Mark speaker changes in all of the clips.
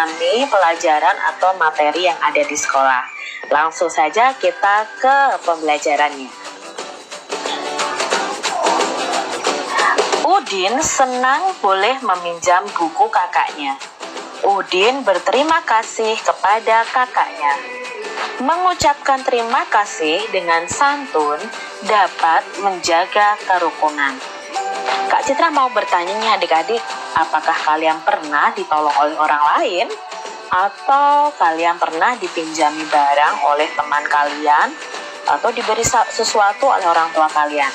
Speaker 1: memahami pelajaran atau materi yang ada di sekolah. Langsung saja kita ke pembelajarannya. Udin senang boleh meminjam buku kakaknya. Udin berterima kasih kepada kakaknya. Mengucapkan terima kasih dengan santun dapat menjaga kerukunan. Kak Citra mau bertanya nih adik-adik, apakah kalian pernah ditolong oleh orang lain? Atau kalian pernah dipinjami barang oleh teman kalian? Atau diberi sesuatu oleh orang tua kalian?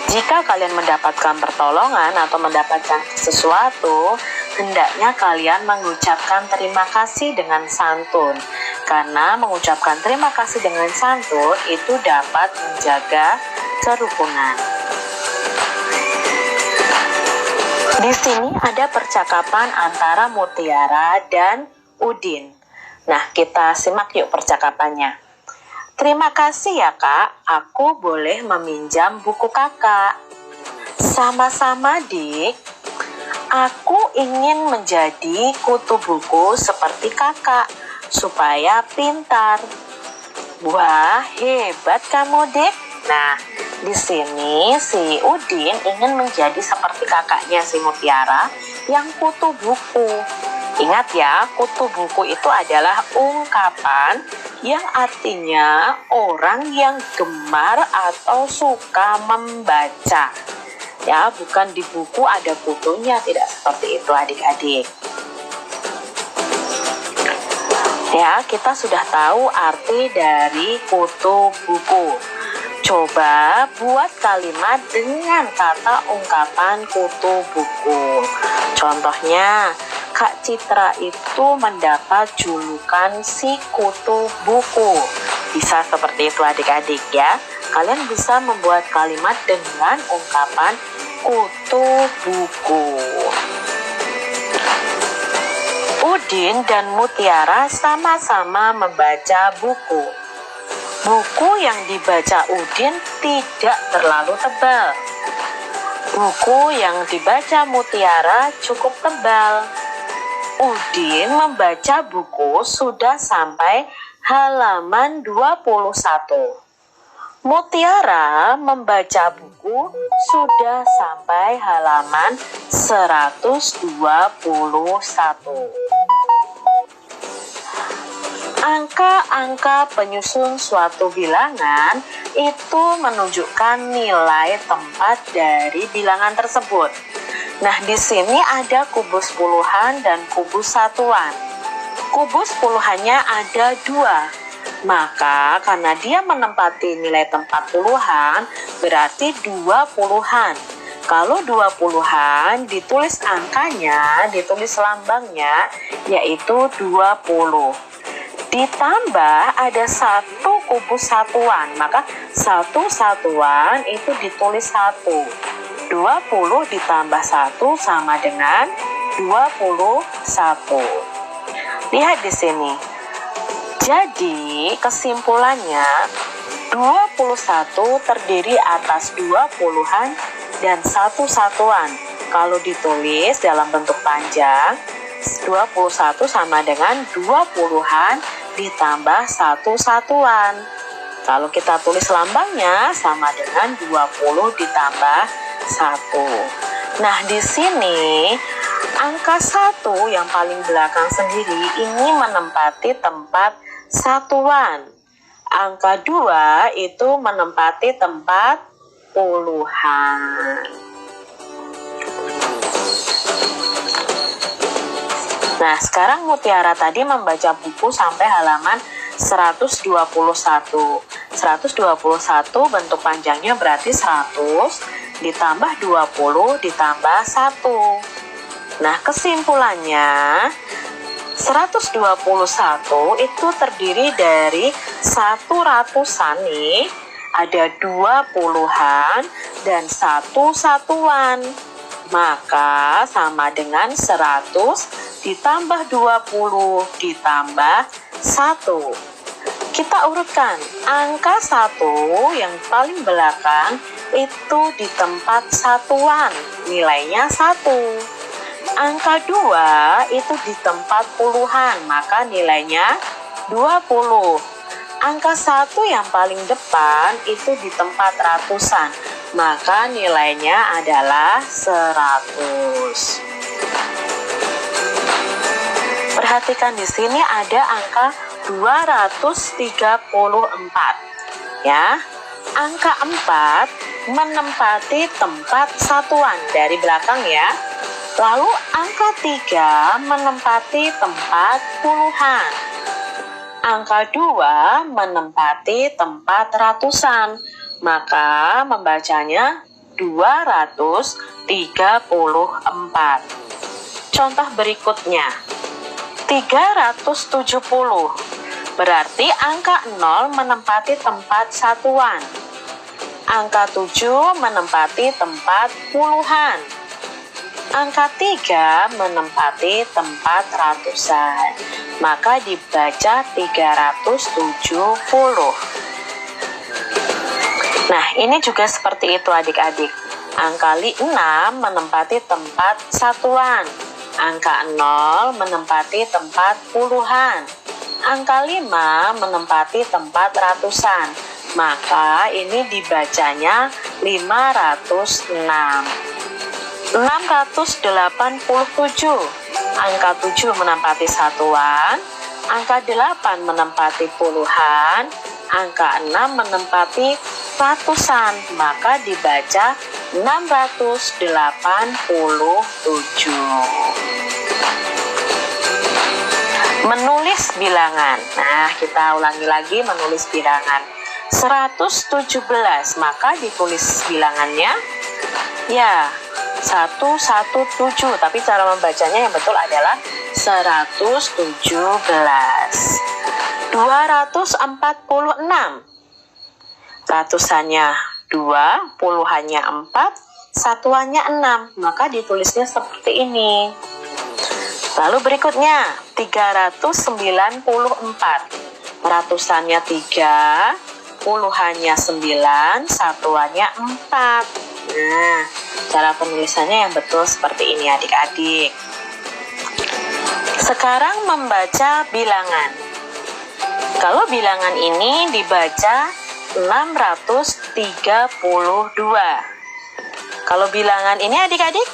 Speaker 1: Jika kalian mendapatkan pertolongan atau mendapatkan sesuatu, hendaknya kalian mengucapkan terima kasih dengan santun. Karena mengucapkan terima kasih dengan santun itu dapat menjaga kerukunan. Di sini ada percakapan antara Mutiara dan Udin. Nah, kita simak yuk percakapannya. Terima kasih ya kak, aku boleh meminjam buku kakak. Sama-sama dik, aku ingin menjadi kutu buku seperti kakak, supaya pintar. Wah, hebat kamu dik. Nah, di sini si Udin ingin menjadi seperti kakaknya si Mutiara yang kutu buku. Ingat ya, kutu buku itu adalah ungkapan yang artinya orang yang gemar atau suka membaca. Ya, bukan di buku ada kutunya, tidak seperti itu adik-adik. Ya, kita sudah tahu arti dari kutu buku. Coba buat kalimat dengan kata ungkapan kutu buku. Contohnya, Kak Citra itu mendapat julukan si kutu buku. Bisa seperti itu adik-adik ya. Kalian bisa membuat kalimat dengan ungkapan kutu buku. Udin dan Mutiara sama-sama membaca buku. Buku yang dibaca Udin tidak terlalu tebal. Buku yang dibaca Mutiara cukup tebal. Udin membaca buku sudah sampai halaman 21. Mutiara membaca buku sudah sampai halaman 121. Angka-angka penyusun suatu bilangan itu menunjukkan nilai tempat dari bilangan tersebut. Nah, di sini ada kubus puluhan dan kubus satuan. Kubus puluhannya ada 2. Maka karena dia menempati nilai tempat puluhan, berarti 2 puluhan. Kalau 2 puluhan ditulis angkanya, ditulis lambangnya, yaitu 20. Ditambah ada 1 kubus satuan, maka 1 satuan itu ditulis 1. 20 ditambah 1 sama dengan 21. Lihat di sini. Jadi kesimpulannya 21 terdiri atas 2 puluhan dan 1 satuan. Kalau ditulis dalam bentuk panjang, 21 sama dengan 2 puluhan ditambah 1 satuan. Kalau kita tulis lambangnya sama dengan 20 ditambah 1. Nah, di sini angka 1 yang paling belakang sendiri ini menempati tempat satuan. Angka 2 itu menempati tempat puluhan. Nah, sekarang Mutiara tadi membaca buku sampai halaman 121. 121 bentuk panjangnya berarti 100 ditambah 20 ditambah 1. Nah, kesimpulannya 121 itu terdiri dari 1 ratusan nih, ada 2 puluhan dan 1 satuan. Maka sama dengan 100 ditambah 20 ditambah 1. Kita urutkan, angka 1 yang paling belakang itu di tempat satuan, nilainya 1. Angka 2 itu di tempat puluhan, maka nilainya 20. Angka 1 yang paling depan itu di tempat ratusan, maka nilainya adalah 100. Perhatikan di sini ada angka 234. Ya. Angka 4 menempati tempat satuan dari belakang ya. Lalu angka 3 menempati tempat puluhan. Angka 2 menempati tempat ratusan, maka membacanya 234. Contoh berikutnya, 370. Berarti angka 0 menempati tempat satuan. Angka 7 menempati tempat puluhan. Angka 3 menempati tempat ratusan, maka dibaca 370. Nah, ini juga seperti itu adik-adik. Angka 6 menempati tempat satuan. Angka 0 menempati tempat puluhan. Angka 5 menempati tempat ratusan, maka ini dibacanya 506. 687. Angka 7 menempati satuan, angka 8 menempati puluhan, angka 6 menempati ratusan, maka dibaca 687. Menulis bilangan. Nah, kita ulangi lagi menulis bilangan. 117, maka ditulis bilangannya ya 117, tapi cara membacanya yang betul adalah 117. 246. Ratusannya 2, puluhannya 4, satuannya 6, maka ditulisnya seperti ini. Lalu berikutnya 394. Ratusannya 3, puluhannya 9, satuannya 4. Nah, cara penulisannya yang betul seperti ini adik-adik. Sekarang membaca bilangan. Kalau bilangan ini dibaca 632. Kalau bilangan ini adik-adik,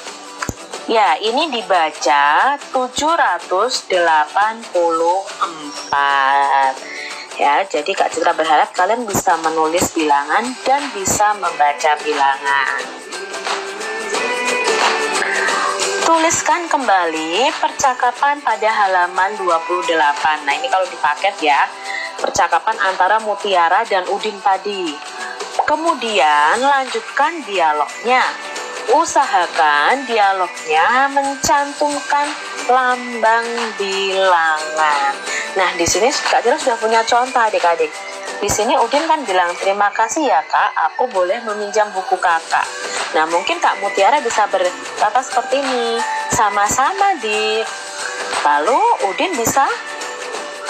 Speaker 1: ya ini dibaca 784. Ya, jadi Kak Citra berharap kalian bisa menulis bilangan dan bisa membaca bilangan. Tuliskan kembali percakapan pada halaman 28. Nah, ini kalau di paket ya, percakapan antara Mutiara dan Udin tadi. Kemudian lanjutkan dialognya. Usahakan dialognya mencantumkan lambang bilangan. Nah, di sini Kak Citra sudah punya contoh adik-adik. Di sini Udin kan bilang, terima kasih ya Kak, aku boleh meminjam buku kakak. Nah, mungkin Kak Mutiara bisa berkata seperti ini, sama-sama Dik. Lalu Udin bisa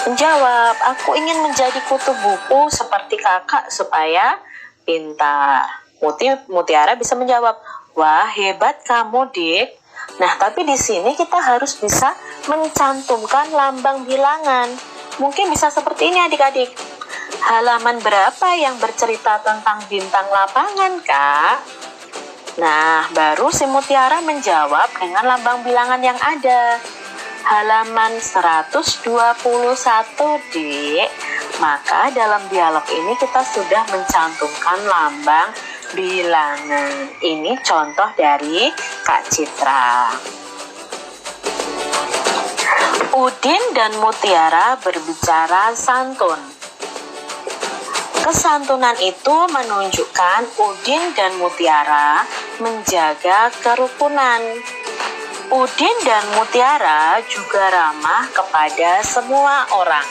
Speaker 1: menjawab, aku ingin menjadi kutu buku seperti kakak supaya pintar. Mutiara bisa menjawab, wah hebat kamu Dik. Nah, tapi di sini kita harus bisa mencantumkan lambang bilangan. Mungkin bisa seperti ini adik-adik. Halaman berapa yang bercerita tentang bintang lapangan, Kak? Nah, baru si Mutiara menjawab dengan lambang bilangan yang ada. Halaman 121, Dik. Maka dalam dialog ini kita sudah mencantumkan lambang bilangan. Ini contoh dari Kak Citra. Udin dan Mutiara berbicara santun. Kesantunan itu menunjukkan Udin dan Mutiara menjaga kerukunan. Udin dan Mutiara juga ramah kepada semua orang.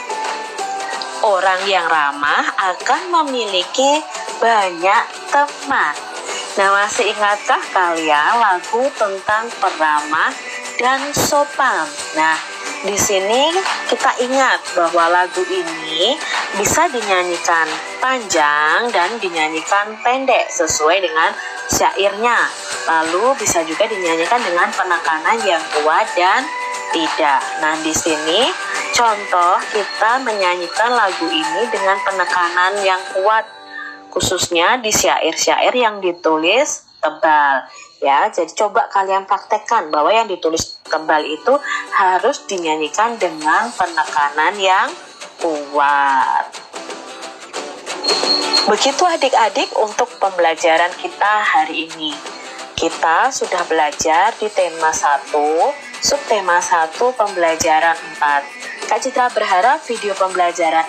Speaker 1: Orang yang ramah akan memiliki banyak teman. Nah, masih ingatkah kalian lagu tentang peramah dan sopan? Nah, di sini kita ingat bahwa lagu ini bisa dinyanyikan panjang dan dinyanyikan pendek sesuai dengan syairnya. Lalu bisa juga dinyanyikan dengan penekanan yang kuat dan tidak. Nah, di sini contoh kita menyanyikan lagu ini dengan penekanan yang kuat, khususnya di syair-syair yang ditulis tebal. Ya, jadi coba kalian praktekkan bahwa yang ditulis tebal itu harus dinyanyikan dengan penekanan yang kuat. Begitu adik-adik untuk pembelajaran kita hari ini. Kita sudah belajar di tema 1, subtema 1, pembelajaran 4. Kak Citra berharap video pembelajaran